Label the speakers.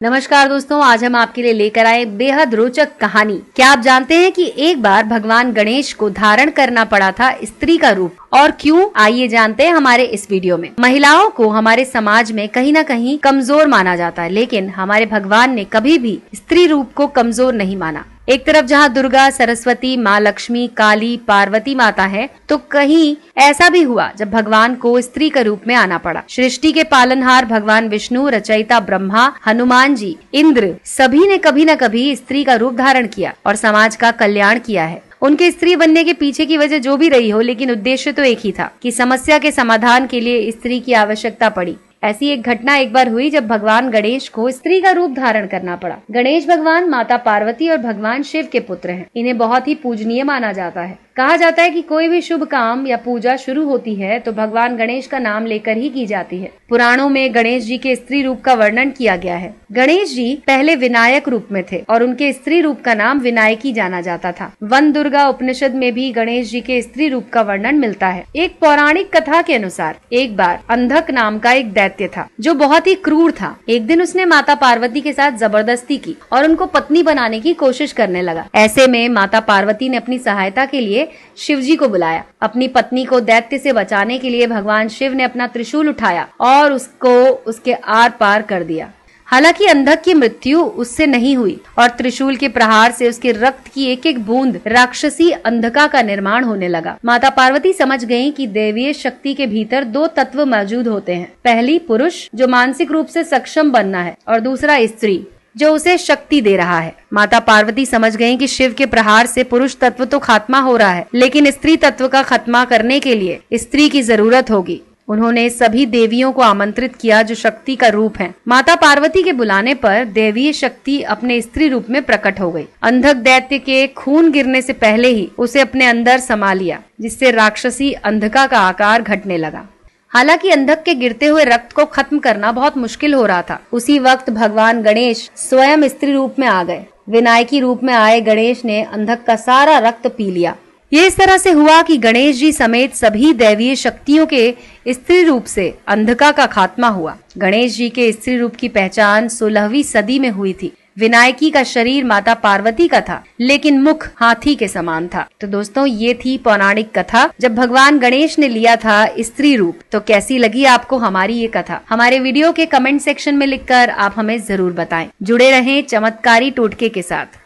Speaker 1: नमस्कार दोस्तों, आज हम आपके लिए लेकर आए बेहद रोचक कहानी। क्या आप जानते हैं कि एक बार भगवान गणेश को धारण करना पड़ा था स्त्री का रूप, और क्यों? आइए जानते हैं हमारे इस वीडियो में। महिलाओं को हमारे समाज में कहीं न कहीं कमजोर माना जाता है, लेकिन हमारे भगवान ने कभी भी स्त्री रूप को कमजोर नहीं माना। एक तरफ जहाँ दुर्गा, सरस्वती, माँ लक्ष्मी, काली, पार्वती माता है, तो कहीं ऐसा भी हुआ जब भगवान को स्त्री के रूप में आना पड़ा। सृष्टि के पालनहार भगवान विष्णु, रचयिता ब्रह्मा, हनुमान जी, इंद्र, सभी ने कभी न कभी स्त्री का रूप धारण किया और समाज का कल्याण किया है। उनके स्त्री बनने के पीछे की वजह जो भी रही हो, लेकिन उद्देश्य तो एक ही था कि समस्या के समाधान के लिए स्त्री की आवश्यकता पड़ी। ऐसी एक घटना एक बार हुई जब भगवान गणेश को स्त्री का रूप धारण करना पड़ा। गणेश भगवान माता पार्वती और भगवान शिव के पुत्र हैं। इन्हें बहुत ही पूजनीय माना जाता है। कहा जाता है कि कोई भी शुभ काम या पूजा शुरू होती है तो भगवान गणेश का नाम लेकर ही की जाती है। पुराणों में गणेश जी के स्त्री रूप का वर्णन किया गया है। गणेश जी पहले विनायक रूप में थे और उनके स्त्री रूप का नाम विनायकी जाना जाता था। वन दुर्गा उपनिषद में भी गणेश जी के स्त्री रूप का वर्णन मिलता है। एक पौराणिक कथा के अनुसार एक बार अंधक नाम का एक दैत्य था जो बहुत ही क्रूर था। एक दिन उसने माता पार्वती के साथ जबरदस्ती की और उनको पत्नी बनाने की कोशिश करने लगा। ऐसे में माता पार्वती ने अपनी सहायता के लिए शिव जी को बुलाया। अपनी पत्नी को दैत्य से बचाने के लिए भगवान शिव ने अपना त्रिशूल उठाया और उसको उसके आर पार कर दिया। हालांकि अंधक की मृत्यु उससे नहीं हुई और त्रिशूल के प्रहार से उसके रक्त की एक एक बूंद राक्षसी अंधका का निर्माण होने लगा। माता पार्वती समझ गईं कि दैवीय शक्ति के भीतर दो तत्व मौजूद होते हैं। पहली पुरुष जो मानसिक रूप से सक्षम बनना है और दूसरा स्त्री जो उसे शक्ति दे रहा है। माता पार्वती समझ गईं कि शिव के प्रहार से पुरुष तत्व तो खात्मा हो रहा है, लेकिन स्त्री तत्व का खात्मा करने के लिए स्त्री की जरूरत होगी। उन्होंने सभी देवियों को आमंत्रित किया जो शक्ति का रूप हैं। माता पार्वती के बुलाने पर देवीय शक्ति अपने स्त्री रूप में प्रकट हो गई। अंधक दैत्य के खून गिरने से पहले ही उसे अपने अंदर समा लिया, जिससे राक्षसी अंधका का आकार घटने लगा। हालांकि अंधक के गिरते हुए रक्त को खत्म करना बहुत मुश्किल हो रहा था। उसी वक्त भगवान गणेश स्वयं स्त्री रूप में आ गए। विनायकी रूप में आए गणेश ने अंधक का सारा रक्त पी लिया। ये इस तरह से हुआ कि गणेश जी समेत सभी दैवीय शक्तियों के स्त्री रूप से अंधका का खात्मा हुआ। गणेश जी के स्त्री रूप की पहचान 16वीं सदी में हुई थी। विनायकी का शरीर माता पार्वती का था, लेकिन मुख हाथी के समान था। तो दोस्तों, ये थी पौराणिक कथा जब भगवान गणेश ने लिया था स्त्री रूप। तो कैसी लगी आपको हमारी ये कथा? हमारे वीडियो के कमेंट सेक्शन में लिखकर आप हमें जरूर बताएं। जुड़े रहें चमत्कारी टोटके के साथ।